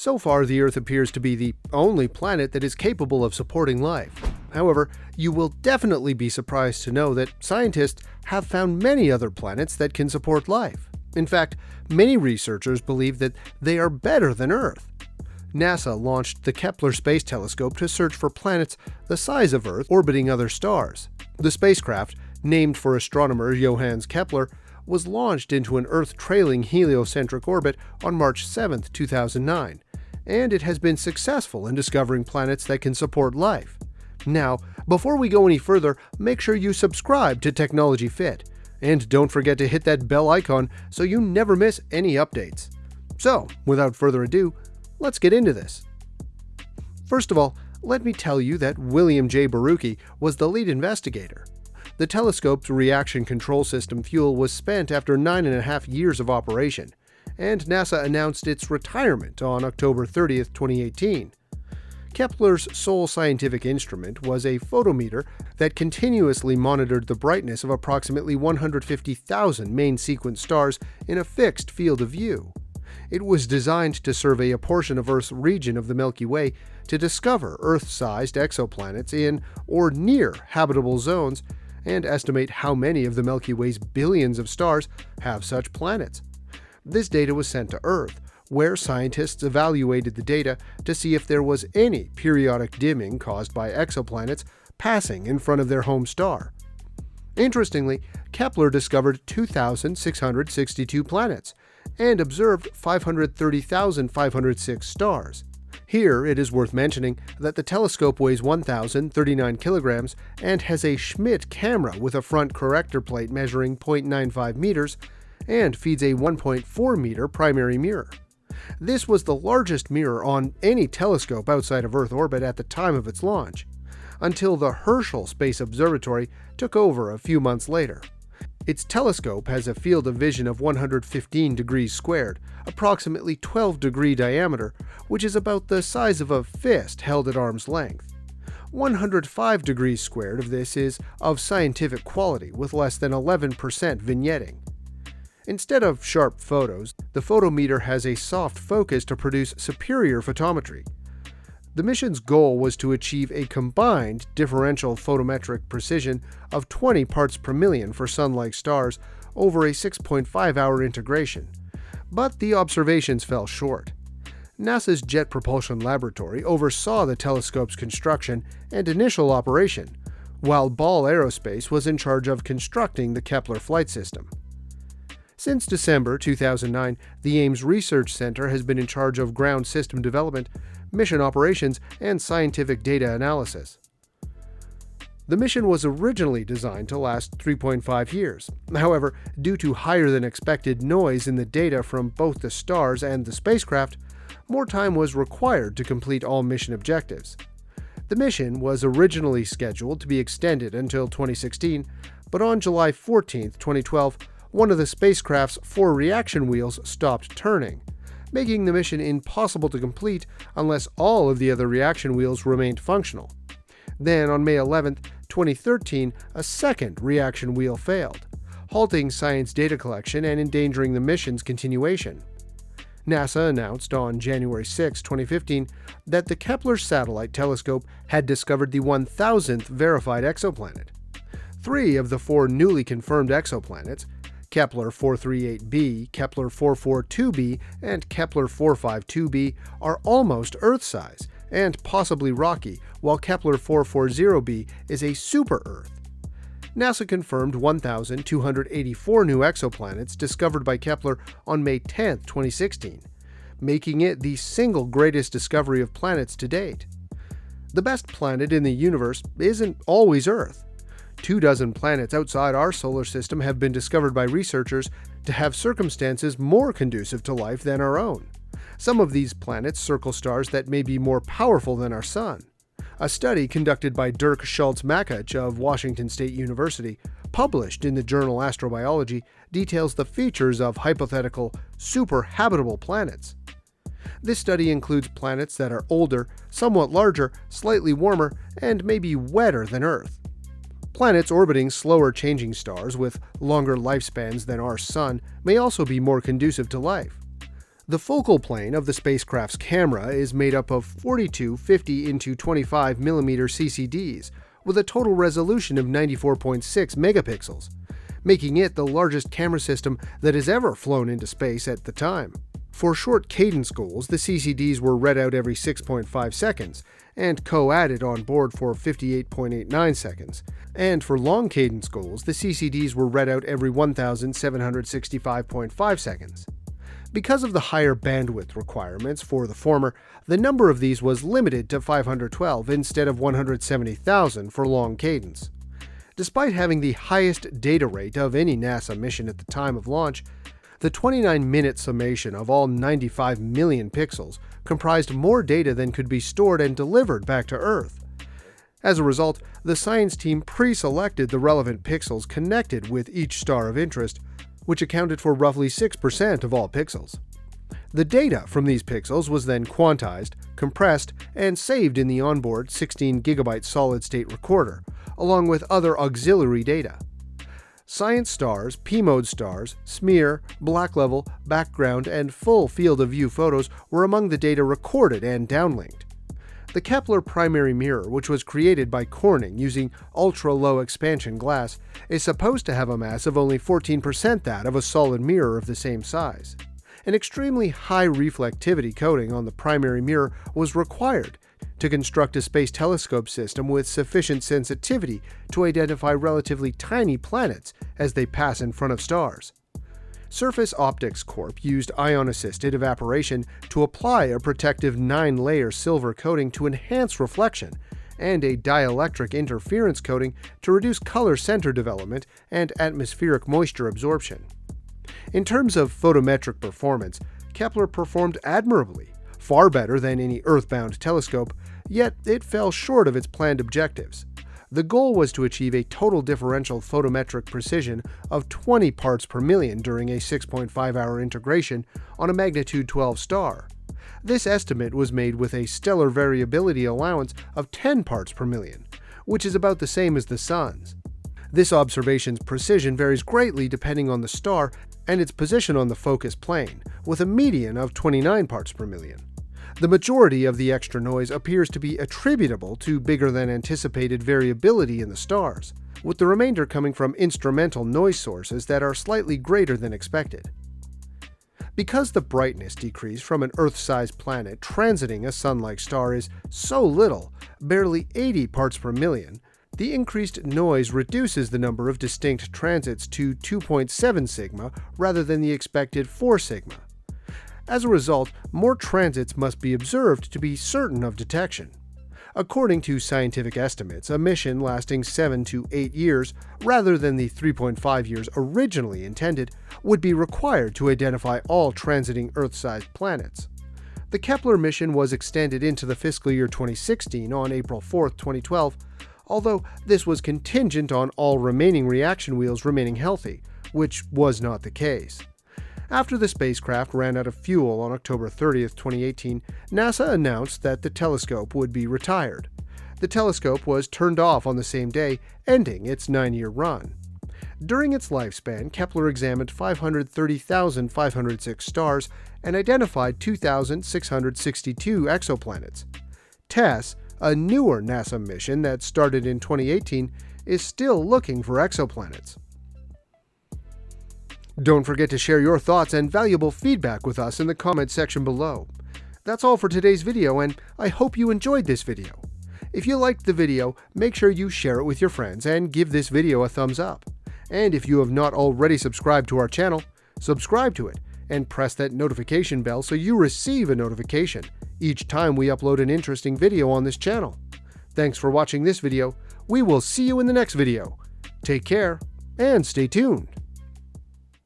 So far, the Earth appears to be the only planet that is capable of supporting life. However, you will definitely be surprised to know that scientists have found many other planets that can support life. In fact, many researchers believe that they are better than Earth. NASA launched the Kepler space telescope to search for planets the size of Earth orbiting other stars. The spacecraft, named for astronomer Johannes Kepler, was launched into an Earth-trailing heliocentric orbit on March 7, 2009, and it has been successful in discovering planets that can support life. Now, before we go any further, make sure you subscribe to Technology Fit, and don't forget to hit that bell icon so you never miss any updates. So, without further ado, let's get into this. First of all, let me tell you that William J. Borucki was the lead investigator. The telescope's reaction control system fuel was spent after 9.5 years of operation, and NASA announced its retirement on October 30, 2018. Kepler's sole scientific instrument was a photometer that continuously monitored the brightness of approximately 150,000 main sequence stars in a fixed field of view. It was designed to survey a portion of Earth's region of the Milky Way to discover Earth-sized exoplanets in or near habitable zones and estimate how many of the Milky Way's billions of stars have such planets. This data was sent to Earth, where scientists evaluated the data to see if there was any periodic dimming caused by exoplanets passing in front of their home star. Interestingly, Kepler discovered 2,662 planets and observed 530,506 stars. Here, it is worth mentioning that the telescope weighs 1,039 kilograms and has a Schmidt camera with a front corrector plate measuring 0.95 meters and feeds a 1.4 meter primary mirror. This was the largest mirror on any telescope outside of Earth orbit at the time of its launch, until the Herschel Space Observatory took over a few months later. Its telescope has a field of vision of 115 degrees squared, approximately 12-degree diameter, which is about the size of a fist held at arm's length. 105 degrees squared of this is of scientific quality, with less than 11% vignetting. Instead of sharp photos, the photometer has a soft focus to produce superior photometry. The mission's goal was to achieve a combined differential photometric precision of 20 parts per million for Sun-like stars over a 6.5-hour integration, but the observations fell short. NASA's Jet Propulsion Laboratory oversaw the telescope's construction and initial operation, while Ball Aerospace was in charge of constructing the Kepler flight system. Since December 2009, the Ames Research Center has been in charge of ground system development, mission operations, and scientific data analysis. The mission was originally designed to last 3.5 years. However, due to higher-than-expected noise in the data from both the stars and the spacecraft, more time was required to complete all mission objectives. The mission was originally scheduled to be extended until 2016, but on July 14, 2012, one of the spacecraft's 4 reaction wheels stopped turning, making the mission impossible to complete unless all of the other reaction wheels remained functional. Then, on May 11, 2013, a second reaction wheel failed, halting science data collection and endangering the mission's continuation. NASA announced on January 6, 2015, that the Kepler satellite telescope had discovered the 1,000th verified exoplanet. 3 of the 4 newly confirmed exoplanets, Kepler 438b, Kepler 442b, and Kepler 452b, are almost Earth-size and possibly rocky, while Kepler 440b is a super-Earth. NASA confirmed 1,284 new exoplanets discovered by Kepler on May 10, 2016, making it the single greatest discovery of planets to date. The best planet in the universe isn't always Earth. 24 planets outside our solar system have been discovered by researchers to have circumstances more conducive to life than our own. Some of these planets circle stars that may be more powerful than our Sun. A study conducted by Dirk Schulze-Makuch of Washington State University, published in the journal Astrobiology, details the features of hypothetical super-habitable planets. This study includes planets that are older, somewhat larger, slightly warmer, and maybe wetter than Earth. Planets orbiting slower changing stars with longer lifespans than our Sun may also be more conducive to life. The focal plane of the spacecraft's camera is made up of 42 50 into 25 mm CCDs with a total resolution of 94.6 megapixels, making it the largest camera system that has ever flown into space at the time. For short cadence goals, the CCDs were read out every 6.5 seconds and co-added on board for 58.89 seconds, and for long cadence goals, the CCDs were read out every 1765.5 seconds. Because of the higher bandwidth requirements for the former, the number of these was limited to 512 instead of 170,000 for long cadence. Despite having the highest data rate of any NASA mission at the time of launch, the 29-minute summation of all 95 million pixels comprised more data than could be stored and delivered back to Earth. As a result, the science team pre-selected the relevant pixels connected with each star of interest, which accounted for roughly 6% of all pixels. The data from these pixels was then quantized, compressed, and saved in the onboard 16GB solid-state recorder, along with other auxiliary data. Science stars, P-mode stars, smear, black level, background, and full field of view photos were among the data recorded and downlinked. The Kepler primary mirror, which was created by Corning using ultra-low expansion glass, is supposed to have a mass of only 14% that of a solid mirror of the same size. An extremely high reflectivity coating on the primary mirror was required to construct a space telescope system with sufficient sensitivity to identify relatively tiny planets as they pass in front of stars. Surface Optics Corp used ion-assisted evaporation to apply a protective 9-layer silver coating to enhance reflection, and a dielectric interference coating to reduce color center development and atmospheric moisture absorption. In terms of photometric performance, Kepler performed admirably, far better than any Earth-bound telescope, yet it fell short of its planned objectives. The goal was to achieve a total differential photometric precision of 20 parts per million during a 6.5-hour integration on a magnitude 12 star. This estimate was made with a stellar variability allowance of 10 parts per million, which is about the same as the Sun's. This observation's precision varies greatly depending on the star and its position on the focus plane, with a median of 29 parts per million. The majority of the extra noise appears to be attributable to bigger than anticipated variability in the stars, with the remainder coming from instrumental noise sources that are slightly greater than expected. Because the brightness decrease from an Earth-sized planet transiting a Sun-like star is so little, barely 80 parts per million, the increased noise reduces the number of distinct transits to 2.7 sigma rather than the expected 4 sigma. As a result, more transits must be observed to be certain of detection. According to scientific estimates, a mission lasting 7 to 8 years, rather than the 3.5 years originally intended, would be required to identify all transiting Earth-sized planets. The Kepler mission was extended into the fiscal year 2016 on April 4, 2012, although this was contingent on all remaining reaction wheels remaining healthy, which was not the case. After the spacecraft ran out of fuel on October 30, 2018, NASA announced that the telescope would be retired. The telescope was turned off on the same day, ending its 9-year run. During its lifespan, Kepler examined 530,506 stars and identified 2,662 exoplanets. TESS, a newer NASA mission that started in 2018, is still looking for exoplanets. Don't forget to share your thoughts and valuable feedback with us in the comments section below. That's all for today's video, and I hope you enjoyed this video. If you liked the video, make sure you share it with your friends and give this video a thumbs up. And if you have not already subscribed to our channel, subscribe to it and press that notification bell so you receive a notification each time we upload an interesting video on this channel. Thanks for watching this video. We will see you in the next video. Take care and stay tuned.